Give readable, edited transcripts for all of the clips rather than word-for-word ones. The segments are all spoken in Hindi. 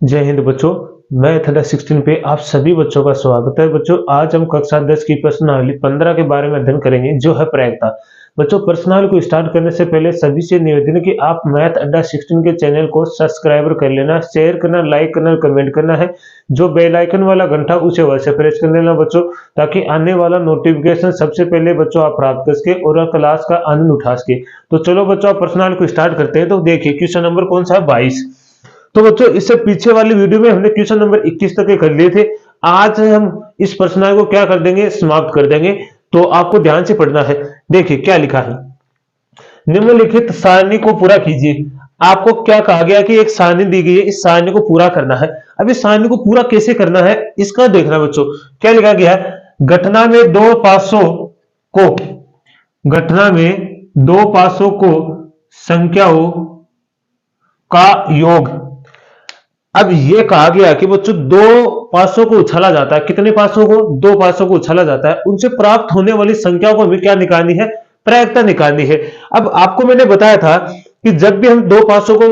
जय हिंद बच्चों। मैथ अंडर 16 पे आप सभी बच्चों का स्वागत है। बच्चों आज हम कक्षा 10 की प्रश्नावली 15 के बारे में अध्ययन करेंगे जो है प्रायिकता। बच्चों प्रश्नावली को स्टार्ट करने से पहले सभी से निवेदन है कि आप मैथ अंडर 16 के चैनल को सब्सक्राइब कर लेना, शेयर करना, लाइक करना, कमेंट करना है। जो बेल आइकन वाला घंटा उसे वैसे प्रेस कर लेना बच्चों, ताकि आने वाला नोटिफिकेशन सबसे पहले बच्चों आप प्राप्त कर सके और क्लास का आनंद उठा सके। तो चलो बच्चों आप प्रश्नावली को स्टार्ट करते हैं। तो देखिए क्वेश्चन नंबर कौन सा है, 22। तो बच्चों इससे पीछे वाली वीडियो में हमने क्वेश्चन नंबर 21 तक के कर लिए थे। आज हम इस प्रश्नावली को क्या कर देंगे, समाप्त कर देंगे। तो आपको ध्यान से पढ़ना है। देखिए क्या लिखा है, निम्नलिखित सारणी को पूरा कीजिए। आपको क्या कहा गया कि एक सारणी दी गई है, इस सारणी को पूरा करना है। अब इस सारणी को पूरा कैसे करना है इसका देखना बच्चों। क्या लिखा गया है, घटना में दो पासों को घटना में दो पासों को संख्याओं का योग। अब ये कहा गया कि बच्चों दो पासों को उछाला जाता है। कितने पासों को? दो पासों को उछाला जाता है। उनसे प्राप्त होने वाली संख्या को हमें क्या निकालनी है, प्रायिकता निकालनी है। अब आपको मैंने बताया था कि जब भी हम दो पासों को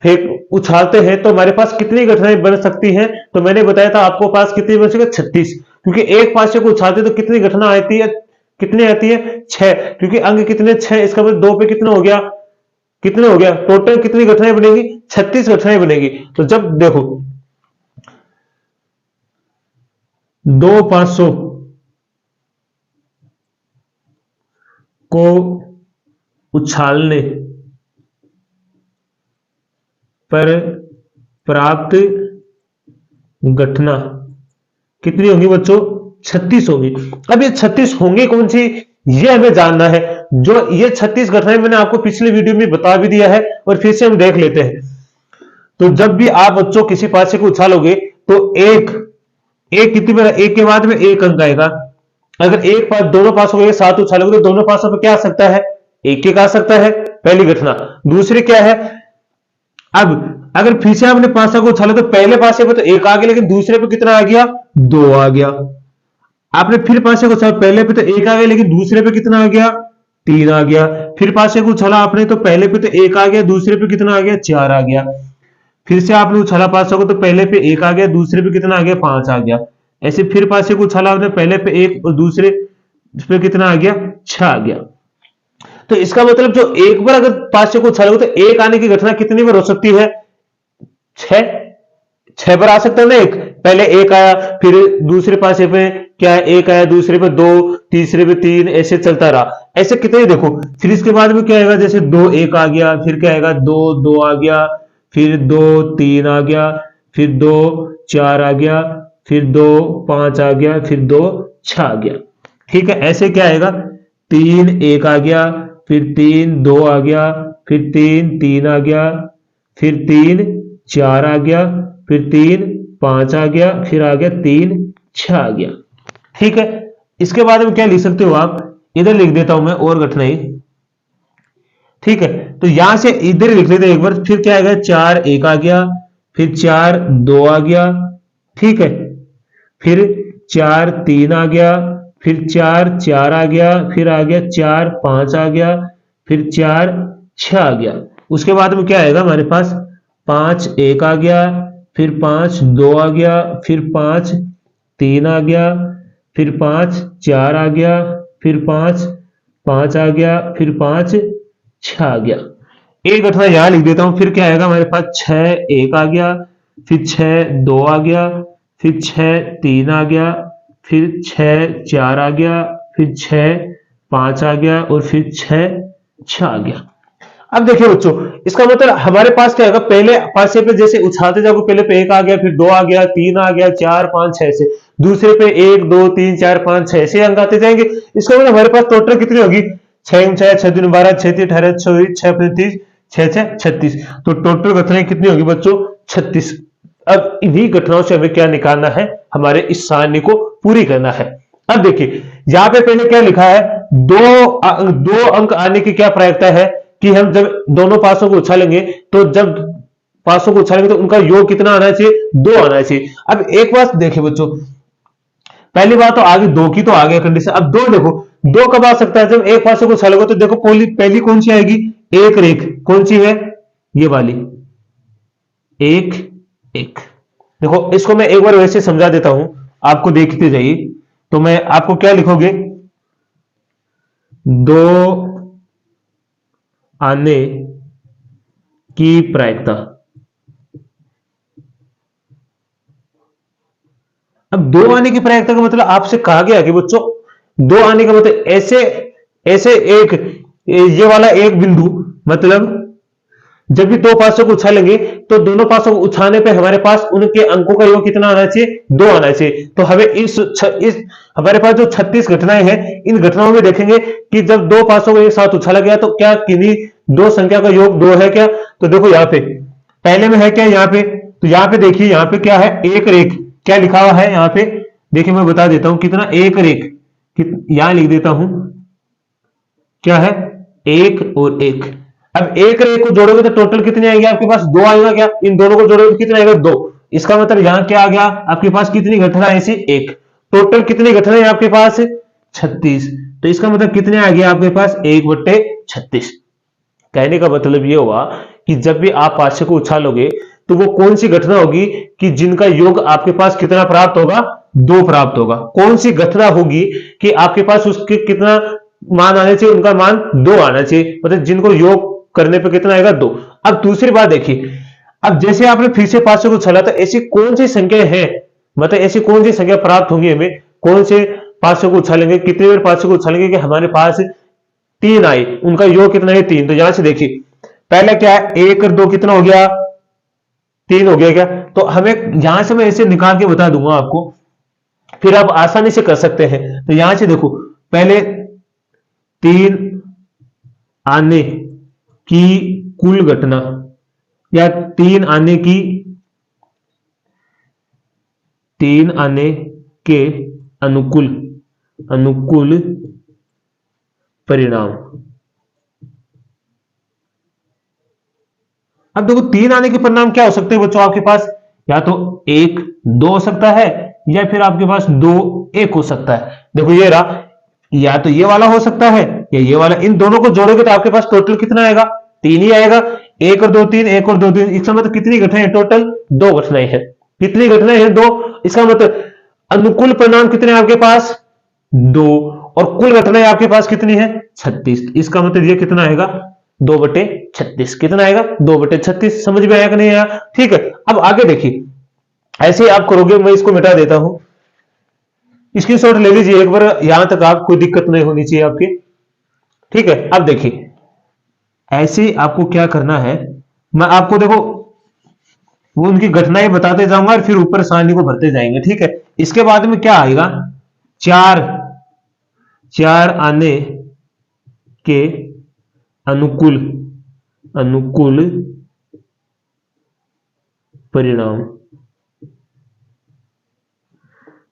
फेंक उछालते हैं तो हमारे पास कितनी घटनाएं बन सकती हैं। तो मैंने बताया था आपको पास कितनी बन सके, 36। क्योंकि एक पासे को उछालते तो कितनी घटना आती है, कितनी आती है, 6। क्योंकि अंक कितने, 6। इसका मतलब दो पे कितना हो गया, कितने हो गया, टोटल कितनी घटनाएं बनेगी, 36 घटनाएं बनेगी। तो जब देखो दो पासों को उछालने पर प्राप्त घटना कितनी होगी बच्चों, 36 होगी। अब ये 36 होंगे कौन सी, ये हमें जानना है। जो ये 36 घटनाएं मैंने आपको पिछले वीडियो में बता भी दिया है और फिर से हम देख लेते हैं। तो जब भी आप बच्चों किसी पासे को उछालोगे तो एक एक कितनी बार, एक के बाद में एक अंक आएगा। अगर एक पास दोनों पासों को साथ उछालोगे तो दोनों पासों पर क्या आ सकता है, एक आ सकता है, पहली घटना। दूसरी क्या है, अब अगर फिर से आपने पासा को उछाला तो पहले पासे पे तो एक आ गया, लेकिन दूसरे पे कितना आ गया, दो आ गया। आपने फिर पासे को उछाला, पहले पे तो एक आ गया लेकिन दूसरे पे कितना आ गया, तीन आ गया। फिर पासे को उछाला आपने तो पहले पे तो एक आ गया, दूसरे पे कितना आ गया, चार आ गया। फिर से आपने उछाला पासे को तो पहले पे एक आ गया, दूसरे पे कितना आ गया, पांच आ गया। ऐसे फिर पासे को उछाला आपने, पहले पे एक और दूसरे पे कितना आ गया, छह आ गया। तो इसका मतलब जो एक बार अगर पासे को उछालोगे तो एक आने की घटना कितनी बार हो सकती है, छह। छह बार आ सकता है ना एक। पहले एक आया, फिर दूसरे पासे पे क्या है, एक आया, दूसरे पे दो, तीसरे पे तीन, ऐसे चलता रहा। ऐसे कितने देखो। फिर इसके बाद में क्या आएगा, जैसे दो एक आ गया, फिर क्या आएगा, दो दो आ गया, फिर दो तीन आ गया, फिर दो चार आ गया, फिर दो पांच आ गया, फिर दो छह आ गया। ठीक है, ऐसे क्या आएगा, तीन एक आ गया, फिर तीन दो आ गया, फिर तीन तीन आ गया, फिर तीन चार आ गया, फिर तीन पांच आ गया, फिर आ गया तीन छह आ गया। ठीक है, इसके बाद में क्या लिख सकते हो आप, इधर लिख देता हूं मैं और घटनाएं। ठीक है, तो यहां से इधर लिख लेते हैं एक बार। फिर क्या आएगा, चार एक आ गया, फिर चार दो आ गया, ठीक है, फिर चार तीन आ गया, फिर चार चार आ गया, फिर आ गया चार पांच आ गया, फिर चार छह आ गया। उसके बाद में क्या आएगा हमारे पास, पांच एक आ गया, फिर पांच दो आ गया, फिर पांच तीन आ गया, फिर पांच चार आ गया, फिर पांच पांच आ गया, फिर पांच छह आ गया। एक घटना यहां लिख देता हूं। फिर क्या आएगा हमारे पास, छह एक आ गया, फिर छह दो आ गया, फिर छह तीन आ गया, फिर छह चार आ गया, फिर छह पांच आ गया और फिर छह छह आ गया। अब देखिए बच्चों, इसका मतलब हमारे पास क्या होगा, पहले पासे पे जैसे उछालते जाओगे, पहले पे एक आ गया, फिर दो आ गया, तीन आ गया, चार पांच छह से दूसरे पे एक दो तीन चार पांच छह से अंक आते जाएंगे। इसका मतलब हमारे पास टोटल कितनी होगी, छह छह छह दूनी 12, छह तीन 18, चौबीस, छह 35, छह छह 36। तो टोटल घटनाएं कितनी होगी बच्चों, 36। अब इन्हीं घटनाओं से हमें क्या निकालना है, हमारे इस सारणी को पूरी करना है। अब देखिए यहां पे पहले क्या लिखा है, दो अंक आने की क्या प्रायिकता है कि हम जब दोनों पासों को उछालेंगे तो जब पासों को उछालेंगे तो उनका योग कितना आना चाहिए, दो आना चाहिए। अब एक बात देखिए बच्चों, पहली बात तो आगे दो की तो आ गया कंडीशन। अब दो देखो, दो कब आ सकता है, जब एक पासे को उछालोगे तो देखो पहली कौन सी आएगी, एक रेख कौन सी है, ये वाली एक एक। देखो इसको मैं एक बार वैसे समझा देता हूं, आपको देखते जाइए। तो मैं आपको क्या लिखोगे, दो आने की प्रायिकता। अब दो आने की प्रायिकता का मतलब आपसे कहा गया कि बच्चों दो आने का मतलब ऐसे ऐसे एक ये वाला एक बिंदु, मतलब जब भी दो पासों को उछालेंगे तो दोनों पासों को उछालने पे हमारे पास उनके अंकों का योग कितना आना चाहिए, दो आना चाहिए। तो हमें इस हमारे पास जो 36 घटनाएं हैं, इन घटनाओं में देखेंगे कि जब दो पासों को एक साथ उछाला गया तो क्या किन्हीं दो संख्या का योग दो है क्या। तो देखो यहाँ पे पहले में है क्या, यहाँ पे तो यहाँ पे देखिए, यहाँ पे क्या है, एक रेख क्या लिखा हुआ है यहाँ पे, देखिए मैं बता देता हूं कितना, एक रेख यहां लिख देता हूं, क्या है, एक और एक। अब एक रेख को जोड़ोगे तो टोटल कितने आएंगे आपके पास, दो आएगा क्या, इन दोनों को जोड़ोगे तो कितना आएगा, दो। इसका मतलब यहां क्या आ गया आपके पास, कितनी घटना ऐसी, एक। टोटल कितनी घटना है आपके पास, 36। तो इसका मतलब कितने आ गया आपके पास, 1/36। कहने का मतलब ये हुआ कि जब भी आप पाशे को उछालोगे तो वो कौन सी घटना होगी कि जिनका योग आपके पास कितना प्राप्त होगा, दो प्राप्त होगा। कौन सी घटना होगी कि आपके पास उसके कितना मान आने चाहिए, उनका मान दो आना चाहिए, मतलब जिनको योग करने पे कितना आएगा, दो। अब दूसरी बात देखिए, अब जैसे आपने फिर से पांचों को उछाला तो ऐसी कौन सी संख्या है, मतलब ऐसी कौन सी संख्या प्राप्त होगी हमें, कौन से पांचों को उछालेंगे, कितने बार पांचों को उछालेंगे कि हमारे पास तीन आए, उनका योग कितना है, तीन। तो यहां से देखिए पहला क्या है, एक और दो कितना हो गया, तीन हो गया क्या। तो हमें यहां से मैं ऐसे निकाल के बता दूंगा आपको, फिर आप आसानी से कर सकते हैं। तो यहां से देखो पहले तीन आने की कुल घटना, या तीन आने के अनुकूल अनुकूल परिणाम। अब देखो तीन आने के परिणाम क्या हो सकते हैं बच्चों आपके पास, या तो एक दो हो सकता है, या फिर आपके पास दो एक हो सकता है। देखो ये रहा, या तो ये वाला हो सकता है या ये वाला, इन दोनों को जोड़ोगे तो आपके पास टोटल कितना आएगा, तीन ही आएगा। एक और दो तीन, एक और दो तीन, इसका मतलब कितनी घटनाएं टोटल, दो घटनाएं हैं। कितनी घटनाएं हैं, दो। इसका मतलब अनुकूल परिणाम कितने आपके पास, दो, और कुल घटनाएं आपके पास कितनी है, 36। इसका मतलब ये कितना आएगा, 2/36। कितना आएगा, 2/36। समझ में आया कि नहीं आया, ठीक है। अब आगे देखिए, ऐसे ही आप करोगे, मैं इसको मिटा देता हूं, स्क्रीनशॉट ले लीजिए एक बार, यहां तक आप कोई दिक्कत नहीं होनी चाहिए आपकी, ठीक है। अब देखिए ऐसे ही आपको क्या करना है, मैं आपको देखो वो उनकी घटनाएं बताते जाऊंगा और फिर ऊपर सारणी को भरते जाएंगे, ठीक है। इसके बाद में क्या आएगा, चार चार आने के अनुकूल अनुकूल परिणाम।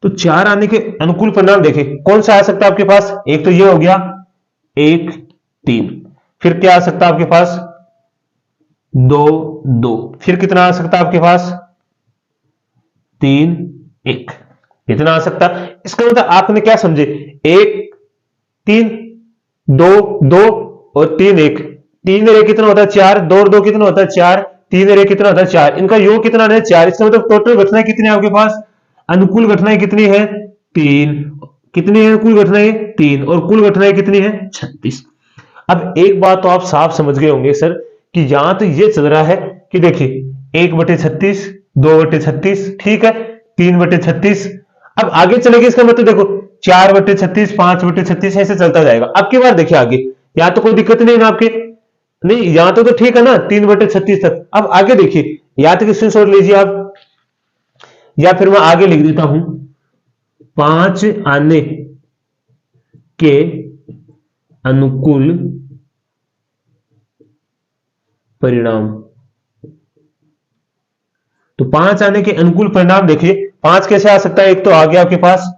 तो चार आने के अनुकूल परिणाम देखिए कौन सा आ सकता है आपके पास, एक तो ये हो गया, एक तीन, फिर क्या आ सकता है आपके पास, दो दो, फिर कितना आ सकता है आपके पास, तीन एक, कितना आ सकता है। इसका मतलब आपने क्या समझे, एक तीन, दो दो, और तीन एक। तीन रे कितना होता है, चार, दो और दो कितना होता है, चार, तीन रे कितना होता है, चार, इनका योग कितना है, चार। इसका मतलब टोटल घटनाएं कितनी है आपके पास, अनुकूल घटनाएं कितनी है, तीन। कितनी है कुल घटनाएं, तीन, और कुल घटनाएं कितनी है, 36। अब एक बात तो आप साफ समझ गए होंगे सर, कि यहां तो ये चल रहा है कि देखिए 1/36, 2/36, ठीक है, 3/36। अब आगे चलेगी, इसका मतलब देखो 4/36, 5/36, ऐसे चलता जाएगा। अब की बार देखिए आगे, यहाँ तो कोई दिक्कत नहीं ना आपके, नहीं यहां तो ठीक है ना, 3/36 तक। अब आगे देखिए, या तो स्क्रीनशॉट लीजिए आप, या फिर मैं आगे लिख देता हूं, पांच आने के अनुकूल परिणाम। तो पांच आने के अनुकूल परिणाम देखिए, पांच कैसे आ सकता है, एक तो आ गया आपके पास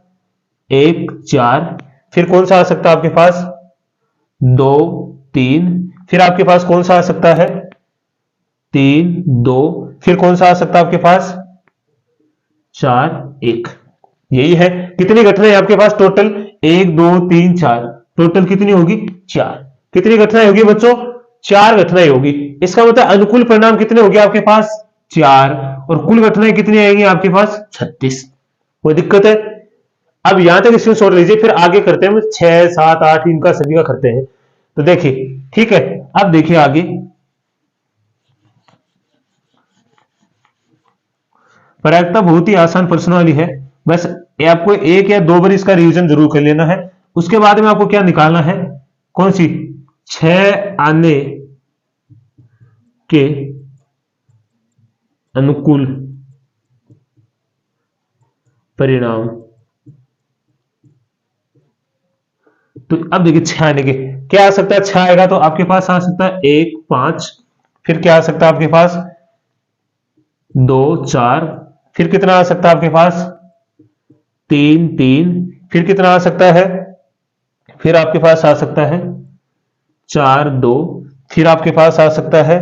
एक चार, फिर कौन सा आ सकता है आपके पास, दो तीन, फिर आपके पास कौन सा आ सकता है, तीन दो, फिर कौन सा आ सकता है आपके पास, चार एक। यही है, कितनी घटनाएं आपके पास टोटल, एक दो तीन चार, टोटल कितनी होगी, चार। कितनी घटनाएं होगी बच्चों, चार घटनाएं होगी। इसका मतलब अनुकूल परिणाम कितने हो गए आपके पास, 4 और कुल घटनाएं कितनी आएंगी आपके पास 36। कोई दिक्कत है? अब यहां तक स्क्रीनशॉट लीजिए, फिर आगे करते हैं 6 7 8 इनका सभी का करते हैं। तो देखिए ठीक है, अब देखिए आगे प्रायिकता बहुत ही आसान प्रश्न वाली है, बस ये आपको एक या दो बार इसका रिवीजन जरूर कर लेना है। उसके बाद में आपको क्या निकालना है, कौन सी 6 आने के अनुकूल परिणाम। तो अब देखिए 6 आने के क्या आ सकता है, 6 आएगा तो आपके पास आ सकता है 1 5, फिर क्या आ सकता है आपके पास 2 4, फिर कितना आ सकता है आपके पास 3 3, फिर कितना आ सकता है, फिर आपके पास आ सकता है 4 2, फिर आपके पास आ सकता है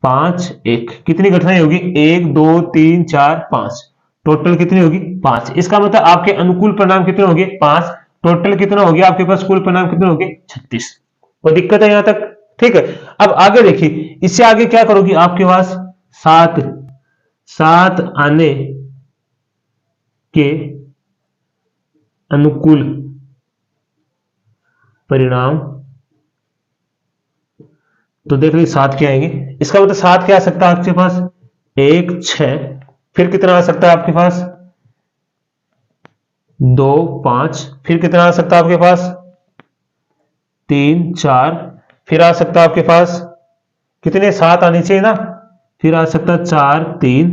5 1। कितनी घटनाएं होगी 1 2 3 4 5, टोटल कितनी होगी 5। इसका मतलब आपके अनुकूल परिणाम कितने होंगे 5, टोटल कितना हो गया आपके पास कुल परिणाम कितने होंगे 36। कोई दिक्कत है यहां तक? ठीक है, अब आगे देखिए, इससे आगे क्या करोगी, आपके पास 7 आने के अनुकूल परिणाम। तो देख लीजिए 7 क्या आएंगे, इसका मतलब 7 क्या आ सकता है आपके पास 1 6, फिर कितना आ सकता है आपके पास 2 5, फिर कितना आ सकता है आपके पास 3 4, फिर आ सकता है आपके पास कितने 7 आनी चाहिए ना, फिर आ सकता है 4 3,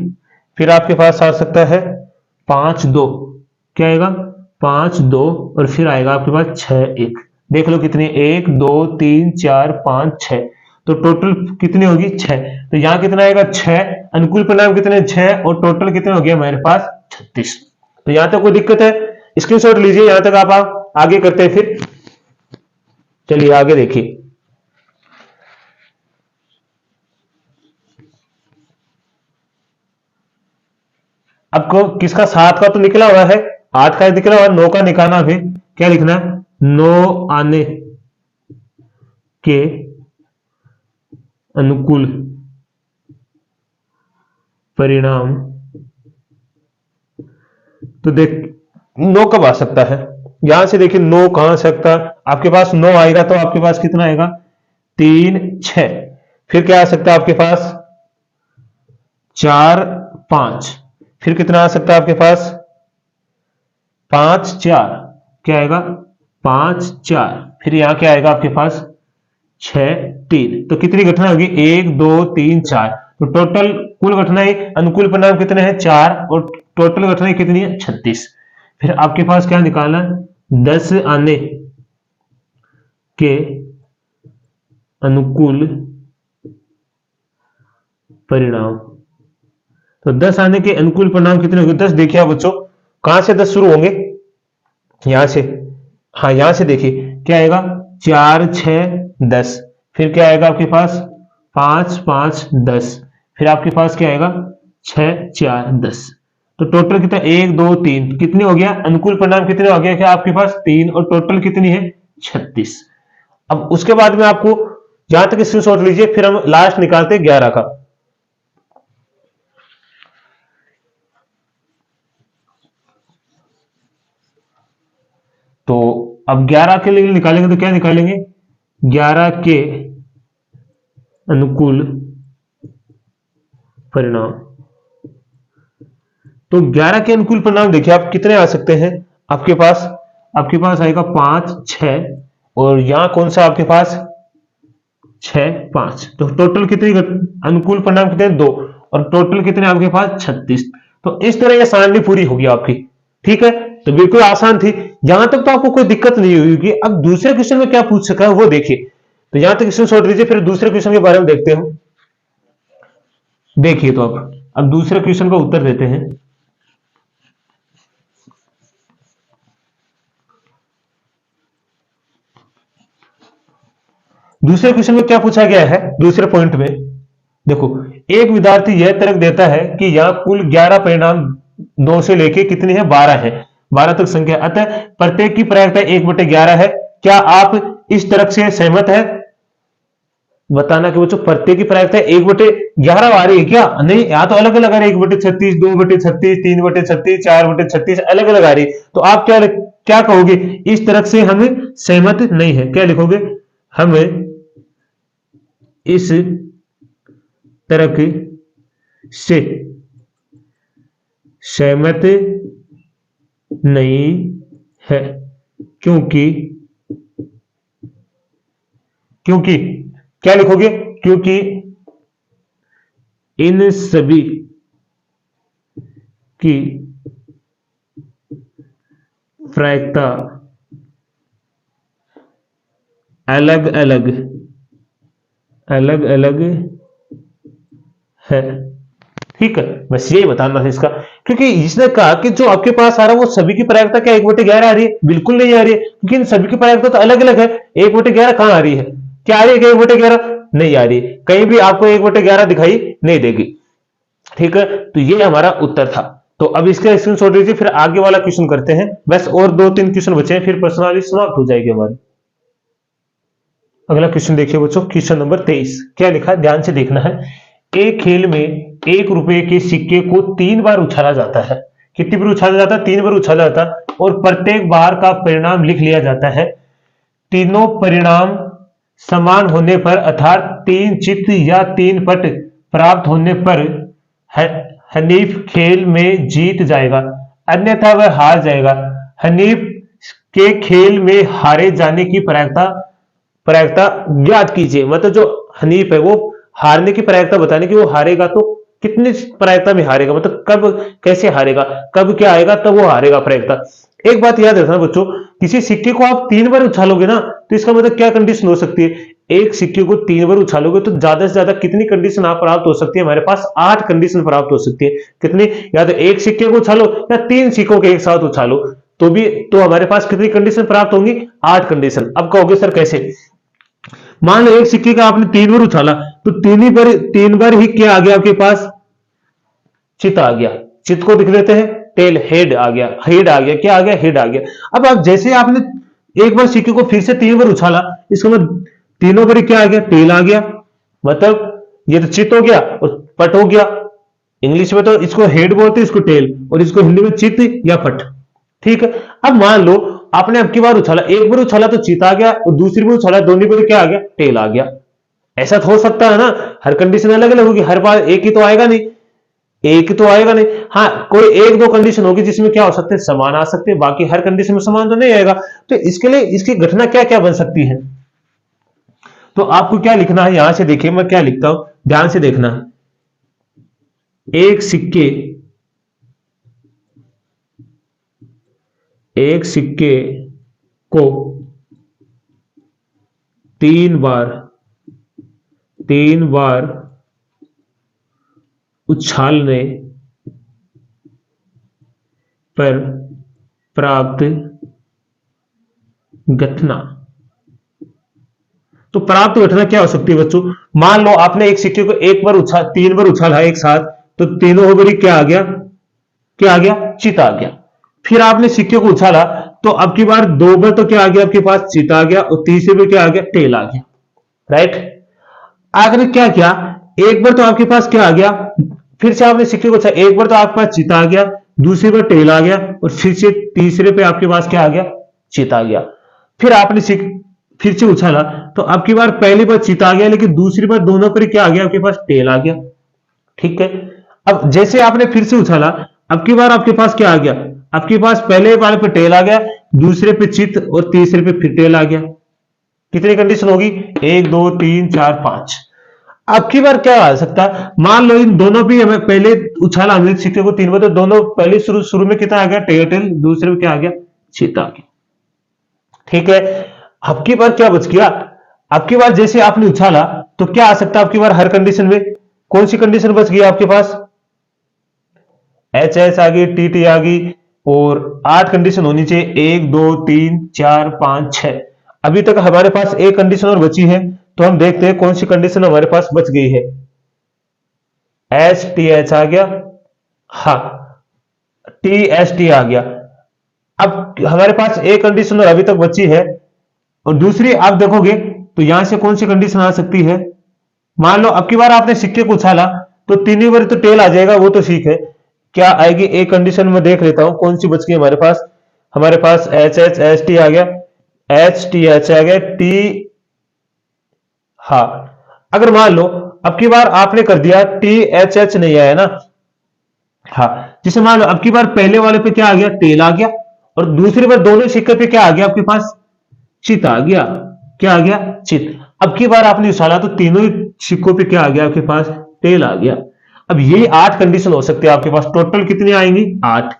फिर आपके पास आ सकता है 5 2, क्या आएगा 5 2, और फिर आएगा आपके पास 6 1। देख लो कितने 1 2 3 4 5 6, तो टोटल कितनी होगी 6। तो यहां कितना आएगा 6, अनुकूल परिणाम कितने 6, और टोटल कितने हो गए हमारे पास 36। तो यहां तक कोई दिक्कत है? स्क्रीनशॉट लीजिए, यहां तक आप आगे करते हैं। फिर चलिए आगे देखिए, आपको किसका 7 का तो निकला हुआ है, 8 का निकला हुआ, 9 का निकालना भी क्या लिखना है 9 आने के अनुकूल परिणाम। तो देख 9 कब आ सकता है, यहां से देखिए 9 कहां आ सकता है आपके पास, 9 आएगा तो आपके पास कितना आएगा 3 6, फिर क्या आ सकता है आपके पास 4 5, फिर कितना आ सकता है आपके पास 5 4, क्या आएगा 5 4, फिर यहां क्या आएगा आपके पास 6 3। तो कितनी घटना होगी 1 2 3 4, तो टोटल कुल घटनाएं अनुकूल परिणाम कितने हैं 4, और टोटल घटनाएं कितनी है 36। फिर आपके पास क्या निकालना है 10 आने के अनुकूल परिणाम। तो 10 आने के अनुकूल परिणाम कितने होंगे 10, देखिए आप बच्चों कहां से 10 शुरू होंगे, यहां से, हाँ यहां से देखिए क्या आएगा 4 6 10, फिर क्या आएगा आपके पास 5 5 10, फिर आपके पास क्या आएगा 6 4 10। तो टोटल कितना 1 2 3, कितने हो गया अनुकूल परिणाम कितने हो गया क्या आपके पास 3, और टोटल कितनी है 36। अब उसके बाद में आपको जहां तक स्क्रीनशॉट लीजिए, फिर हम लास्ट निकालते हैं 11 का। तो अब 11 के लिए निकालेंगे तो क्या निकालेंगे 11 के अनुकूल परिणाम। तो 11 के अनुकूल परिणाम देखिए आप कितने आ सकते हैं, आपके पास आएगा 5 6, और यहां कौन सा आपके पास 6 5, तो टोटल कितनी अनुकूल परिणाम कितने 2, और टोटल कितने आपके पास 36। तो इस तरह ये सारणी पूरी होगी आपकी। ठीक है, तो बिल्कुल आसान थी, यहां तक तो आपको कोई दिक्कत नहीं होगी। अब दूसरे क्वेश्चन में क्या पूछ सका है वो देखिए, तो यहां तक स्क्रीनशॉट लीजिए, फिर दूसरे क्वेश्चन के बारे में देखते हैं। देखिए तो अब दूसरे क्वेश्चन का उत्तर देते हैं। दूसरे क्वेश्चन में क्या पूछा गया है, दूसरे पॉइंट में देखो, एक विद्यार्थी यह तर्क देता है कि यहां कुल 11 परिणाम 2 से लेके कितनी है 12 है, 12 तक संख्या, अतः प्रत्येक की प्रायिकता 1/11 है। क्या आप इस तर्क से सहमत है? बताना कि बच्चों प्रत्येक की प्रायिकता 1/11 आ रही है क्या? नहीं, यहाँ तो अलग अलग आ रही है, 1/36, 2/36, 3/36, 4/36 अलग अलग आ रही है। तो आप क्या क्या कहोगे? इस तरह से हम सहमत नहीं है, क्या लिखोगे? हम इस तरह से सहमत नहीं है, क्योंकि क्योंकि क्या लिखोगे? क्योंकि इन सभी की प्रायिकता अलग अलग है। ठीक है, बस यही बताना है इसका। क्योंकि इसने कहा कि जो आपके पास आ रहा है वो सभी की प्रायिकता क्या 1/11 आ रही है? बिल्कुल नहीं आ रही है, क्योंकि इन सभी की प्रायिकता तो अलग अलग है। 1/11 कहां आ रही है? क्या आ रही है? 1/11 नहीं आ रही, कहीं भी आपको 1/11 दिखाई नहीं देगी। ठीक है, तो ये हमारा उत्तर था। तो अब इसका स्क्रीनशॉट लीजिए, फिर आगे वाला क्वेश्चन करते हैं। बस और 2-3 क्वेश्चन बचे हैं, फिर प्रश्नावली समाप्त हो जाएगी हमारी। अगला क्वेश्चन देखिए बच्चों, क्वेश्चन नंबर 23। क्या लिखा है, ध्यान से देखना है। एक खेल में 1 रुपए के सिक्के को 3 बार उछाला जाता है। कितनी बार उछाला जाता है? 3 बार उछाला जाता है, और प्रत्येक बार का परिणाम लिख लिया जाता है। तीनों परिणाम समान होने पर, अर्थात 3 चित्त या 3 पट प्राप्त होने पर हनीफ खेल में जीत जाएगा, अन्यथा वह हार जाएगा। हनीफ के खेल में हारे जाने की प्रायिकता ज्ञात कीजिए। मतलब जो हनीफ है वो हारने की प्रायिकता बताने की, वो हारेगा तो कितनी प्रायिकता में हारेगा, मतलब कब कैसे हारेगा, कब क्या आएगा तब वो हारेगा प्रायिकता। एक बात याद रखना बच्चों, किसी सिक्के को आप 3 बार उछालोगे ना, तो इसका मतलब क्या कंडीशन हो सकती है? एक सिक्के को 3 बार उछालोगे तो ज्यादा से ज्यादा कितनी कंडीशन आप प्राप्त हो सकती है? हमारे पास 8 कंडीशन प्राप्त हो सकती है। कितनी? या तो एक सिक्के को उछालो या 3 सिक्कों के एक साथ उछालो, तो हमारे पास कितनी कंडीशन प्राप्त होंगी? 8 कंडीशन। अब कहोगे सर कैसे? मान लो एक सिक्के का आपने 3 बार उछाला, तो 3 बार ही क्या आ गया आपके पास? चित आ गया। चित को लिख लेते हैं टेल, हेड आ गया, क्या आ गया? हेड आ गया। अब आप जैसे आपने एक बार सिक्के को फिर से 3 बार उछाला, इसका मतलब तीनों बार क्या आ गया? टेल आ गया। मतलब ये तो चित हो गया और पट हो गया। इंग्लिश में तो इसको हेड बोलते हैं, इसको टेल, और इसको हिंदी में चित या पट। ठीक है, अब मान लो आपने अब की बार उछाला, एक बार उछाला तो चित आ गया, और दूसरी बार उछाला, दोनों बार क्या आ गया? टेल आ गया। ऐसा तो हो सकता है ना, हर कंडीशन अलग अलग होगी, हर बार एक ही तो आएगा नहीं, हाँ कोई 1-2 कंडीशन होगी जिसमें क्या हो सकते हैं? समान आ सकते हैं, बाकी हर कंडीशन में समान तो नहीं आएगा। तो इसके लिए इसकी घटना क्या क्या बन सकती है? तो आपको क्या लिखना है, यहां से देखिए मैं क्या लिखता हूं, ध्यान से देखना है। एक सिक्के को 3 बार उछालने पर प्राप्त घटना। तो प्राप्त घटना क्या हो सकती है बच्चों? मान लो आपने एक सिक्के को 3 बार उछाला एक साथ, तो तीनों बार क्या आ गया? चित आ गया। फिर आपने सिक्के को उछाला, तो अब की बार 2 बार तो क्या आ गया आपके पास? चित आ गया, और तीसरे बार क्या आ गया? टेल आ गया। राइट। आपने क्या किया, एक बार तो आपके पास क्या आ गया? फिर से आपने सिक्के को एक बार तो आपके पास चित आ गया, दूसरी बार टेल आ गया, और फिर से तीसरे पे आपके पास क्या आ गया? चित आ गया। फिर आपने फिर से उछाला, तो आपकी बार पहली बार चित आ गया, लेकिन दूसरी बार दोनों पर क्या आ गया आपके पास? टेल आ गया। ठीक है, अब जैसे आपने फिर से उछाला, अब की बार आपके पास क्या आ गया? आपके पास पहले वाले पे टेल आ गया, दूसरे पे चित, और तीसरे पे फिर टेल आ गया। कितनी कंडीशन होगी? 1 2 3 4 5। अब की बार क्या आ सकता है? मान लो इन दोनों भी हमें पहले उछाला हमने सिक्के को 3 बार, तो दोनों पहले शुरू में कितना आ गया? टेल, दूसरे में क्या आ गया? चित आ गया। ठीक है, अब की बार क्या बच गया? अब की बार जैसे आपने उछाला, तो क्या आ सकता है आपकी बार हर कंडीशन में? कौन सी कंडीशन बच गई आपके पास? एच एस आ गई, टी टी आ गई, और 8 कंडीशन होनी चाहिए, 1 2 3 4 5 6। अभी तक हमारे पास एक कंडीशन और बची है, तो हम देखते हैं कौन सी कंडीशन हमारे पास बच गई है। एस टी एच आ गया, हाँ टी एस टी आ गया। अब हमारे पास एक कंडीशन और अभी तक बची है, और दूसरी आप देखोगे तो यहां से कौन सी कंडीशन आ सकती है? मान लो अब की बार आपने सिक्के को उछाला तो तीनों बार तो टेल आ जाएगा, वो तो ठीक है। क्या आएगी एक कंडीशन में देख लेता हूं कौन सी बच गई हमारे पास एच एच एच टी आ गया, एच टी एच आ गया, टी। हाँ, अगर मान लो अब की बार आपने कर दिया टी एच एच नहीं आया ना, हाँ, जिसे मान लो अब की बार पहले वाले पे क्या आ गया, टेल आ गया, और दूसरी बार दोनों सिक्के पे क्या आ गया आपके पास, चित आ गया। क्या आ गया, चित। अब की बार आपने उछाला तो तीनों ही सिक्कों पे क्या आ गया आपके पास, टेल आ गया। अब ये 8 कंडीशन हो सकती है आपके पास, टोटल कितनी आएंगी, 8।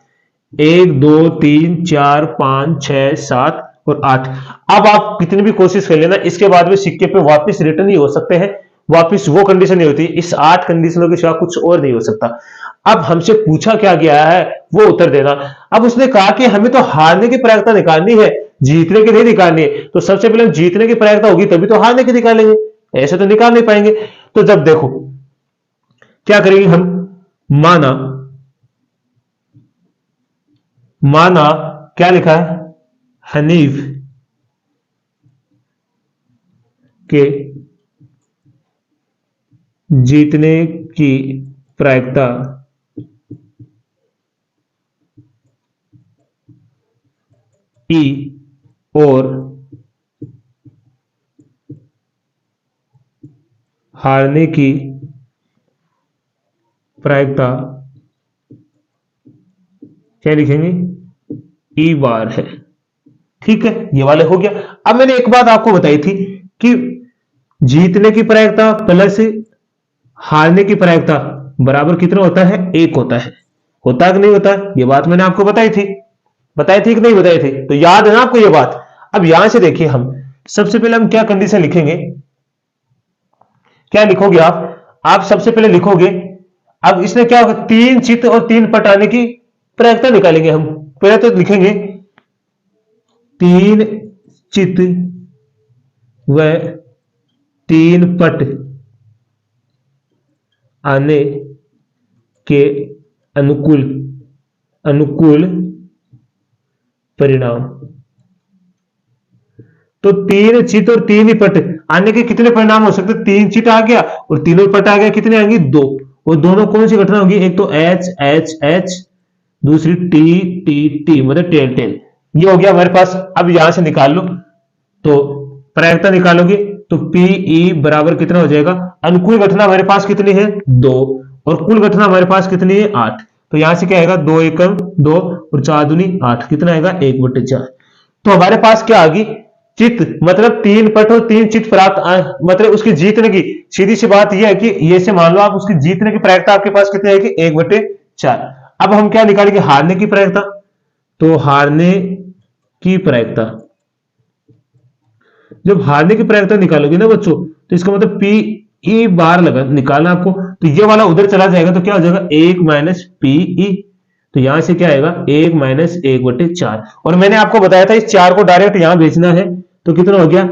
1 2 3 4 5 6 7 और 8। अब आप कितनी भी कोशिश कर लेना, इसके बाद में सिक्के पे वापस रिटर्न ही हो सकते हैं, वापस वो कंडीशन नहीं होती, इस 8 कंडीशनों के सिवा कुछ और नहीं हो सकता। अब हमसे पूछा क्या गया है वो उत्तर देना। अब उसने कहा कि हमें तो हारने की प्रायिकता निकालनी है, जीतने की नहीं निकालनी है। तो सबसे पहले जीतने की प्रायिकता होगी तभी तो हारने की निकालेंगे, ऐसे तो निकाल नहीं पाएंगे। तो जब देखो क्या करेंगे हम, माना माना क्या लिखा है, हनीफ के जीतने की प्रायिकता ई और हारने की प्रायिकता क्या लिखेंगे, ई बार है। ठीक है, ये वाले हो गया। अब मैंने एक बात आपको बताई थी कि जीतने की प्रायिकता प्लस हारने की प्रायिकता बराबर कितना होता है, 1 होता है। होता है कि नहीं होता है, ये बात मैंने आपको बताई थी कि नहीं बताई थी, तो याद है ना आपको ये बात। अब यहां से देखिए हम सबसे पहले हम क्या कंडीशन लिखेंगे, क्या लिखोगे आप सबसे पहले लिखोगे, अब इसमें क्या होगा, 3 चित और 3 पट आने की प्रायिकता निकालेंगे हम। पहले तो लिखेंगे 3 चित व 3 पट आने के अनुकूल अनुकूल परिणाम। तो 3 चित और 3 ही पट आने के कितने परिणाम हो सकते, 3 चित आ गया और तीनों पट आ गया, कितने आएंगे, 2। और दोनों कौन सी घटना होगी, एक तो एच एच एच, दूसरी टी टी टी, मतलब टेल टेल। ये हो गया हमारे पास। अब यहां से निकाल लो, तो प्रायिकता निकालोगे तो पीई बराबर कितना हो जाएगा, अनुकूल घटना हमारे पास कितनी है, 2, और कुल घटना हमारे पास कितनी है, 8। तो यहां से क्या आएगा, 2 एकम 2 और 4 दूनी 8, कितना आएगा, 1/4। तो हमारे पास क्या आ गई, चित, मतलब 3 पट और 3 चित प्राप्त, मतलब उसकी जीतने की, सीधी सी बात यह है कि ये से मान लो आप उसकी जीतने की प्रायिकता आपके पास कितनी आएगी, 1/4। अब हम क्या निकालेंगे, हारने की प्रायिकता। तो हारने की प्रायिकता, जब हारने की प्रायिकता निकालोगे ना बच्चों, तो इसका मतलब पी ई बार लगा निकालना आपको, तो ये वाला उधर चला जाएगा, तो क्या हो जाएगा, 1 माइनस पीई। तो यहां से क्या आएगा, 1 माइनस 1/4। और मैंने आपको बताया था इस 4 को डायरेक्ट यहां भेजना है, तो कितना हो गया,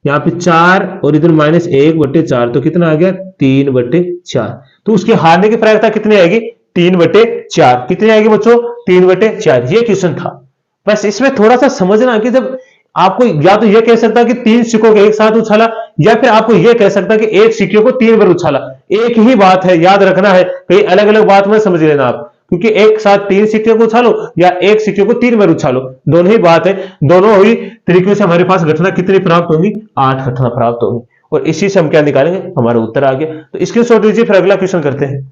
यहाँ पे 4 और इधर माइनस 1/4, तो कितना आ गया, 3/4। तो उसके हारने की प्रायिकता कितनी आएगी, 3/4। कितनी आएगी बच्चों, 3/4। ये क्वेश्चन था। बस इसमें थोड़ा सा समझना कि जब आपको या तो यह कह सकता कि 3 सिक्कों को एक साथ उछाला, या फिर आपको यह कह सकता कि एक सिक्के को 3 बार उछाला। एक ही बात है, याद रखना है, कहीं अलग अलग बात में समझ लेना आप, क्योंकि एक साथ 3 सिक्के को उछालो या एक सिक्के को 3 बार उछालो, दोनों ही बात है। दोनों ही तरीके से हमारे पास घटना कितनी प्राप्त होगी, 8 घटना प्राप्त होगी। और इसी से हम क्या निकालेंगे, हमारा उत्तर आ गया। तो इसके शॉर्ट लीजिए, फिर अगला क्वेश्चन करते हैं।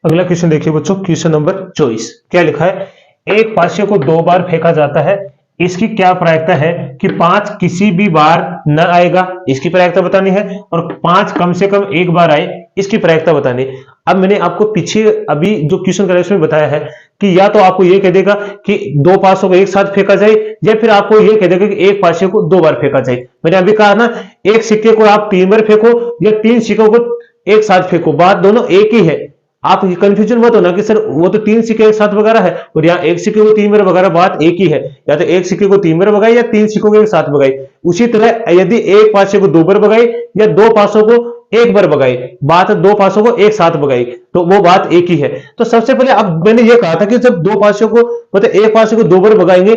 अगला क्वेश्चन देखिए बच्चों, क्वेश्चन नंबर 24। क्या लिखा है, एक पासे को 2 बार फेंका जाता है, इसकी क्या प्रायिकता है कि 5 किसी भी बार न आएगा, इसकी प्रायिकता बतानी है, और 5 कम से कम एक बार आए, इसकी प्रायिकता बतानी है। अब मैंने आपको पीछे अभी जो क्वेश्चन करा उसमें बताया है कि या तो आपको यह कह देगा कि 2 पासों को एक साथ फेंका जाए, या फिर आपको यह कह देगा कि एक पासे को 2 बार फेंका जाए। मैंने अभी कहा ना, एक सिक्के को आप 3 बार फेंको या 3 सिक्कों को एक साथ फेंको, बात दोनों एक ही है। आप कंफ्यूजन मत होना कि सर वो तो 3 सिक्के एक साथ वगैरह है और यहाँ एक सिक्के को 3 बार वगैरह, बात एक ही है। या तो एक सिक्के को 3 बार भगाई या 3 सिक्कों को एक साथ भगाई। उसी तरह यदि एक पासे को 2 बार भगाई या 2 पासों को एक बार भगाई, बात 2 पासों को एक साथ भगाई, तो वो बात एक ही है। तो सबसे पहले अब मैंने ये कहा था कि जब 2 पासों को, मतलब एक पासे को 2 बार भगाएंगे,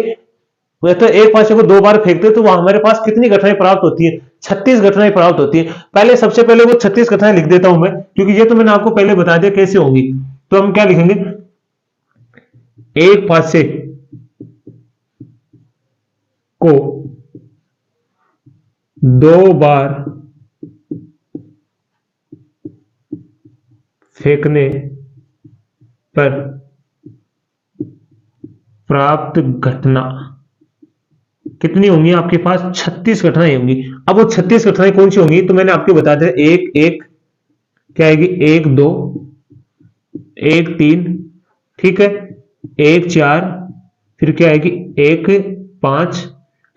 वह तो एक पासे को 2 बार फेंकते तो वहां हमारे पास कितनी घटनाएं प्राप्त होती है? 36 घटनाएं प्राप्त होती है। पहले सबसे पहले वो 36 घटनाएं लिख देता हूं मैं, क्योंकि ये तो मैंने आपको पहले बता दिया कैसे होंगी। तो हम क्या लिखेंगे, एक पासे को 2 बार फेंकने पर प्राप्त घटना कितनी होंगी आपके पास? 36 घटनाएं होंगी। अब वो 36 घटनाएं कौन सी होंगी? तो मैंने आपको बता दिया, एक एक क्या आएगी, 1 2, 1 3, ठीक है, 1 4, फिर क्या आएगी 1 5,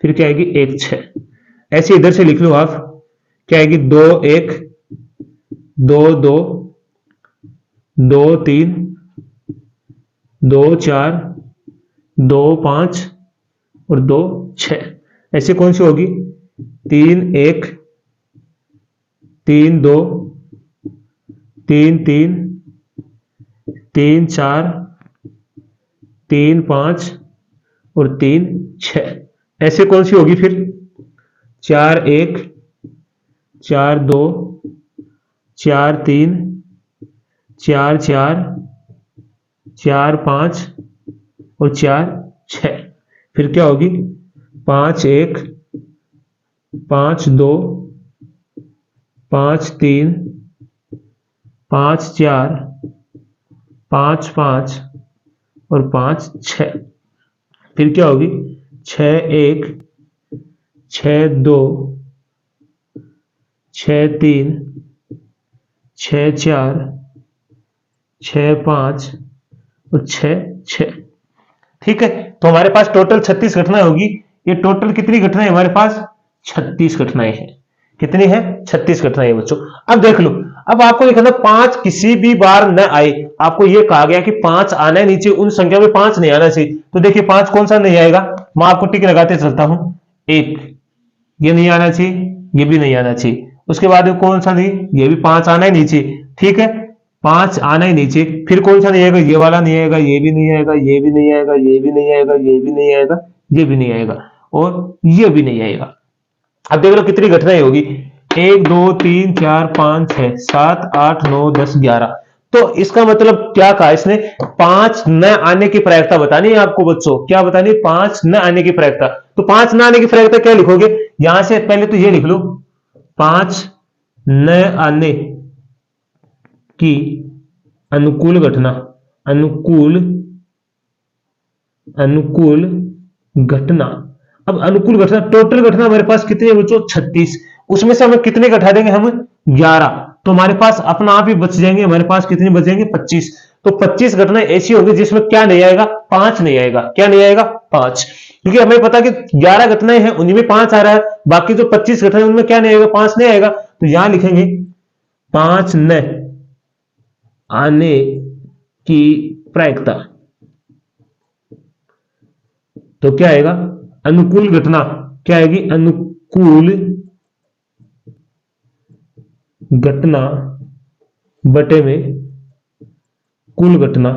फिर क्या आएगी 1 6। ऐसे इधर से लिख लो आप, क्या आएगी 2 1, 2 2, 2 3, 2 4, 2 5 और 2 6। ऐसे कौन सी होगी? 3 1, 3 2, 3 3, 3 4, 3 5 और 3 6। ऐसे कौन सी होगी फिर? 4 1, 4 2, 4 3, 4 4, 4 5 और 4 6। फिर क्या होगी? 5 1, 5 2, 5 3, 5 4, 5 5 और 5 6। फिर क्या होगी? 6 1, 6 2, 6 3, 6 4, 6 5 और 6 6। ठीक है, तो हमारे पास टोटल 36 घटनाएं होगी। ये टोटल कितनी घटनाएं हमारे पास? 36 घटनाएं हैं। कितनी है? 36 घटनाएं बच्चों। अब देख लो, अब आपको लिखना 5 किसी भी बार न आए। आपको ये कहा गया कि 5 आना है नीचे, उन संख्या में 5 नहीं आना चाहिए। तो देखिए 5 कौन सा नहीं आएगा, मैं आपको टिक लगाते चलता हूं। 1 ये नहीं आना चाहिए, ये भी नहीं आना चाहिए। उसके बाद कौन सा नहीं, ये भी 5 आना ही नीचे, ठीक है, 5 आना ही नीचे। फिर कौन सा नहीं आएगा? ये वाला नहीं आएगा, ये भी नहीं आएगा, ये भी नहीं आएगा, ये भी नहीं आएगा, ये भी नहीं आएगा, ये भी नहीं आएगा और ये भी नहीं आएगा। अब देख लो कितनी घटनाएं होगी, 1 2 3 4 5 6 7 8 9 10 11। तो इसका मतलब क्या कहा इसने? 5 न आने की प्रायिकता बतानी है आपको बच्चों। क्या बतानी? 5 न आने की प्रायिकता। तो 5 न आने की प्रायिकता क्या लिखोगे? यहां से पहले तो ये लिख लो, 5 न आने की अनुकूल घटना, अनुकूल अनुकूल घटना। अब अनुकूल घटना, टोटल घटना हमारे पास कितनी है बच्चों? 36। उसमें से हमें कितने घटा देंगे हम? 11। तो हमारे पास अपना आप ही बच जाएंगे, हमारे पास कितने बचेंगे? 25। तो 25 घटनाएं ऐसी होगी जिसमें क्या नहीं आएगा? 5 नहीं आएगा। क्या नहीं आएगा? 5। क्योंकि हमें पता कि 11 घटनाएं हैं, उन्हीं में 5 आ रहा है, बाकी जो 25 घटनाएं उनमें क्या नहीं आएगा? 5 नहीं आएगा। तो यहां लिखेंगे 5 न आने की प्रायिकता। तो क्या आएगा? अनुकूल घटना क्या आएगी? अनुकूल घटना बटे में कुल घटना।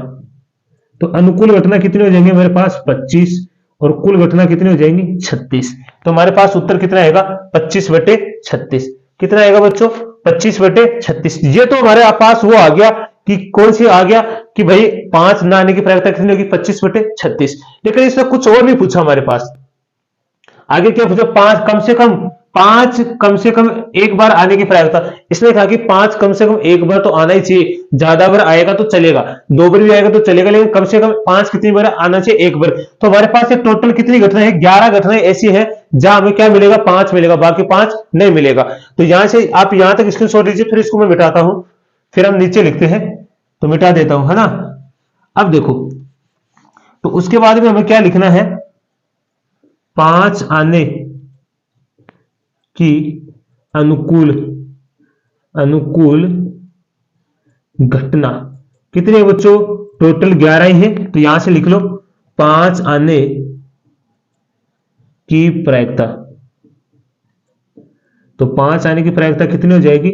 तो अनुकूल घटना कितनी हो जाएंगे हमारे पास? 25 और कुल घटना कितनी हो जाएंगी? 36। तो हमारे पास उत्तर कितना आएगा? 25 बटे 36। कितना आएगा बच्चों? 25 बटे 36। ये तो हमारे पास वो आ गया कि कौन सी आ गया कि भाई 5 ना आने की प्रायिकता कितनी होगी? 25 बटे 36। लेकिन इसमें कुछ और भी पूछा हमारे पास। आगे क्या पूछा? 5 कम से कम एक बार आने की प्रायिकता। इसने कहा कि 5 कम से कम एक बार तो आना ही चाहिए। ज्यादा बार आएगा तो चलेगा, 2 बार भी आएगा तो चलेगा, लेकिन कम से कम 5 कितनी बार आना चाहिए? एक बार। तो हमारे पास ये टोटल कितनी घटनाएं है? 11 घटनाएं ऐसी है जहां हमें क्या मिलेगा? 5 मिलेगा, बाकी 5 नहीं मिलेगा। तो यहां से आप यहां तक स्क्रीनशॉट लीजिए, फिर इसको मैं मिटाता हूं, फिर हम नीचे लिखते हैं। तो मिटा देता हूं, है ना। अब देखो, तो उसके बाद में हमें क्या लिखना है? 5 आने की अनुकूल अनुकूल घटना कितनी है बच्चों? टोटल 11 ही है। तो यहां से लिख लो 5 आने की प्रायिकता। तो 5 आने की प्रायिकता कितनी हो जाएगी?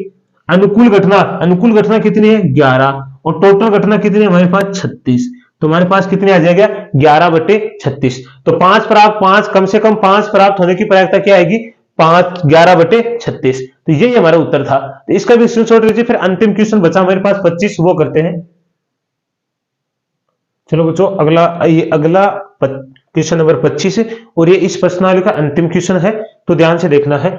अनुकूल घटना कितनी है? 11। और टोटल घटना कितनी है हमारे पास? 36। तो हमारे पास कितने आ जाएगा 11/36। तो 5 कम से कम 5 प्राप्त होने की प्रायिकता क्या आएगी 11/36। तो यही हमारा उत्तर था। तो इसका भी स्क्रीनशॉट लीजिए। फिर अंतिम क्वेश्चन बचा हमारे पास 25, वो करते हैं। चलो बच्चों अगला क्वेश्चन नंबर 25 है और ये इस प्रश्नावली का अंतिम क्वेश्चन है, तो ध्यान से देखना है।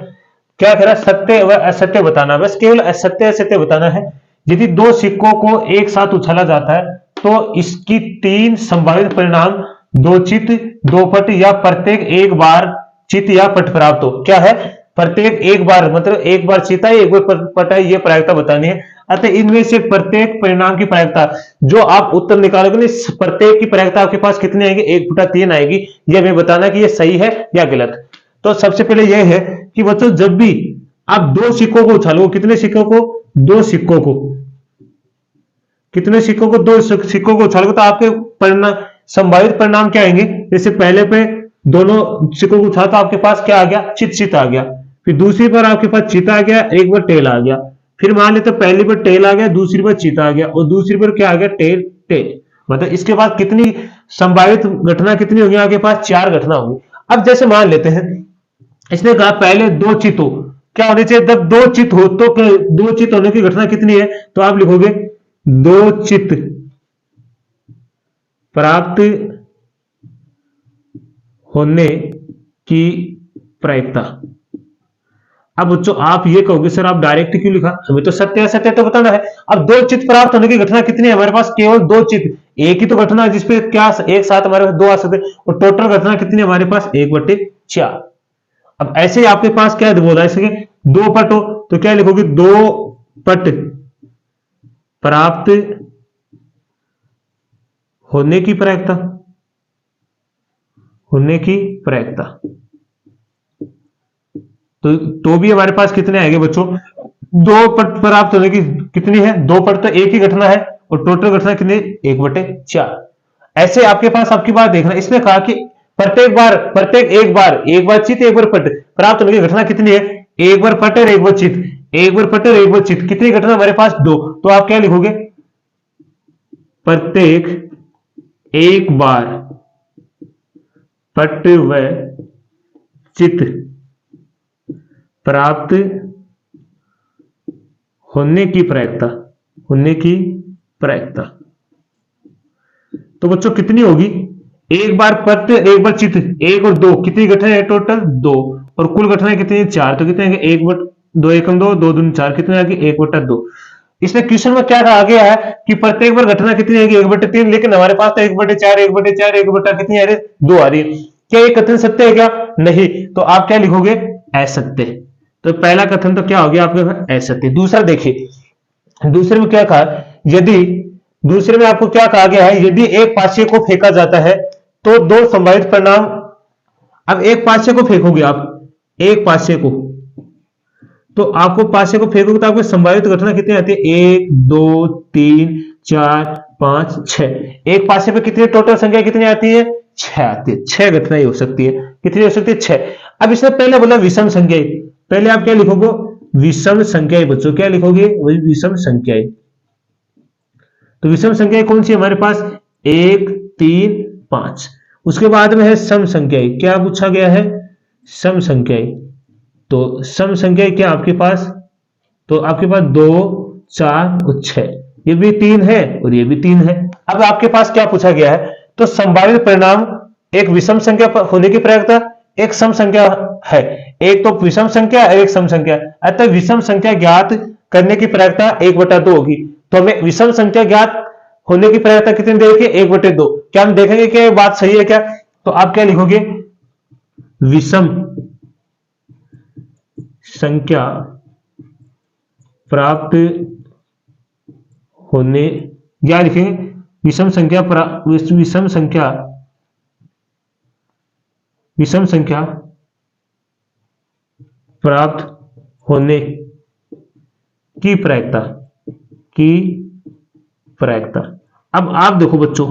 क्या कह रहा है, सत्य व असत्य बताना, बस केवल असत्य असत्य बताना है। यदि दो सिक्कों को एक साथ उछाला जाता है तो इसकी 3 संभावित परिणाम, दो चित, दो पट या प्रत्येक एक बार चित या पट प्राप्त हो। क्या है, प्रत्येक एक बार मतलब एक बार चिता है एक बार पट है, ये प्रायिकता बतानी है। अतः इनमें से प्रत्येक परिणाम की प्रायिकता जो आप उत्तर निकालोगे, प्रत्येक की प्रायिकता आपके पास कितनी आएगी 1/3 आएगी। ये हमें बताना कि ये सही है या गलत। तो सबसे पहले यह है कि बच्चों जब भी आप दो सिक्कों को उछालो, कितने सिक्कों को, दो सिक्कों को, कितने सिक्कों को, दो सिक्कों को उछालोगे तो आपके परिणाम, संभावित परिणाम क्या आएंगे। जैसे पहले पे दोनों सिक्कों को उछाला तो आपके पास क्या आ गया, चित आ गया। फिर दूसरी बार आपके पास चित आ गया, एक बार टेल आ गया। फिर मान लेते पहली बार टेल आ गया, दूसरी बार चित आ गया और दूसरी बार क्या आ गया, टेल टेल। मतलब इसके बाद कितनी संभावित घटना कितनी होगी, आपके पास 4 घटना होगी। अब जैसे मान लेते हैं इसने कहा पहले दो चित हो, क्या होने चाहिए, जब दो चित हो तो दो चित होने की घटना कितनी है, तो आप लिखोगे दो चित प्राप्त होने की प्रायिकता। अब बच्चों आप ये कहोगे सर आप डायरेक्ट क्यों लिखा, हमें तो सत्य असत्य तो बताना है। अब दो चित प्राप्त होने की घटना कितनी है, हमारे पास केवल दो चित, एक ही तो घटना है जिसपे क्या एक साथ हमारे पास दो आ सकते, और टोटल घटना कितनी है हमारे पास 1/4। अब ऐसे ही आपके पास क्या बोला इसके, दो पट हो तो क्या लिखोगे, दो पट प्राप्त होने की प्रायिकता, होने की प्रायिकता। तो भी हमारे पास कितने आएंगे बच्चों, दो पट प्राप्त होने की कितनी है, दो पट तो एक ही घटना है और टोटल घटना कितनी, 1/4। ऐसे आपके पास आपकी बात देखना, इसने कहा कि प्रत्येक एक बार चित एक बार पट प्राप्त होने की घटना कितनी है, एक बार पट और एक बार चित, एक बार पट और एक बार चित, कितनी घटना हमारे पास 2। तो आप क्या लिखोगे, प्रत्येक एक बार पट व चित प्राप्त होने की प्रायिकता, होने की प्रायिकता। तो बच्चों कितनी होगी, एक बार पट एक बार चित, एक और दो, कितनी घटना है टोटल 2, और कुल घटनाएं कितनी है 4। तो कितने आएंगे, 1/2 एकम 2, 2 दूनी 4, कितने आएंगे 1/2। इसमें क्वेश्चन में क्या कहा गया है कि प्रत्येक बार घटना कितनी आएगी 1/3, लेकिन हमारे पास तो 1/4 1/4 1/4 कितनी आ रही है 2 आ रही है। क्या ये कथन सत्य है क्या, नहीं। तो आप क्या लिखोगे, असत्य। तो पहला कथन तो क्या हो गया आपके असत्य। दूसरा देखिए, दूसरे में क्या कहा, यदि दूसरे में आपको क्या कहा गया है, यदि एक पासे को फेंका जाता है तो दो संभावित परिणाम। अब एक पासे को फेंकोगे आप, एक पासे को, तो आपको पासे को फेंकोगे तो आपको संभावित घटना कितनी आती है, 1 2 3 4 5 6। एक पासे पे कितनी टोटल संख्या कितनी आती है, 6 आती है। 6 घटनाएं हो सकती है, कितनी हो सकती है 6। अब इसने पहले बोला विषम संख्याएं, पहले आप क्या लिखोगे, विषम संख्याएं। बच्चों क्या लिखोगे, वही विषम संख्याएं। तो विषम संख्याएं कौन सी हमारे पास, 1 3 5। उसके बाद में है सम संख्याएं, क्या पूछा गया है, सम संख्याएं। तो सम संख्याएं क्या आपके पास, तो आपके पास 2 4 और 6, ये भी 3 है और ये भी 3 है। अब आपके पास क्या पूछा गया है, तो संभावित परिणाम, एक विषम संख्या होने की प्रायिकता, एक सम संख्या है, एक तो विषम संख्या एक सम संख्या। अतः विषम संख्या ज्ञात करने की प्रायिकता 1/2 होगी। तो हमें विषम संख्या ज्ञात होने की प्रायिकता कितनी देगी, 1/2। क्या हम देखेंगे कि ये बात सही है क्या, तो आप क्या लिखोगे, विषम संख्या प्राप्त होने, या लिखेंगे विषम संख्या प्राप्त होने की प्रायिकता। अब आप देखो बच्चों,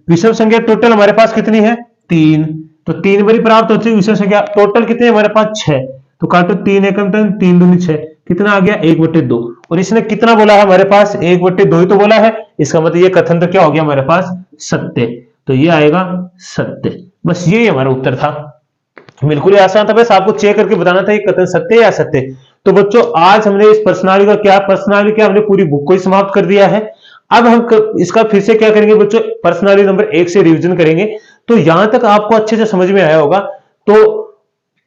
विषम संख्या टोटल हमारे पास कितनी है 3, तो 3 बारी प्राप्त होती है विषम संख्या, टोटल कितनी है हमारे पास 6। तो काटो 3 एकम 3 दूनी 6, कितना आ गया 1/2। और इसने कितना बोला है हमारे पास, 1/2 ही तो बोला है, इसका मतलब ये कथन तो क्या हो गया हमारे पास, सत्य। तो ये आएगा सत्य। बस यही हमारा उत्तर था, बिल्कुल ही आसान था। बस आपको चेक करके बताना था ये कथन सत्य है या असत्य। तो बच्चों आज हमने इस प्रश्नावली का क्या हमने पूरी बुक को ही समाप्त कर दिया है। अब हम इसका फिर से क्या करेंगे बच्चों, प्रश्नावली नंबर 1 से रिवीजन करेंगे। तो यहां तक आपको अच्छे से समझ में आया होगा, तो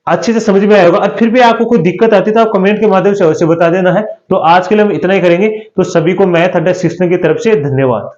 अच्छे से समझ में आया होगा। और फिर भी आपको कोई दिक्कत आती है तो आप कमेंट के माध्यम से अवश्य बता देना है। तो आज के लिए हम इतना ही करेंगे। तो सभी को मैथ अड्डा सिस्टम की तरफ से धन्यवाद।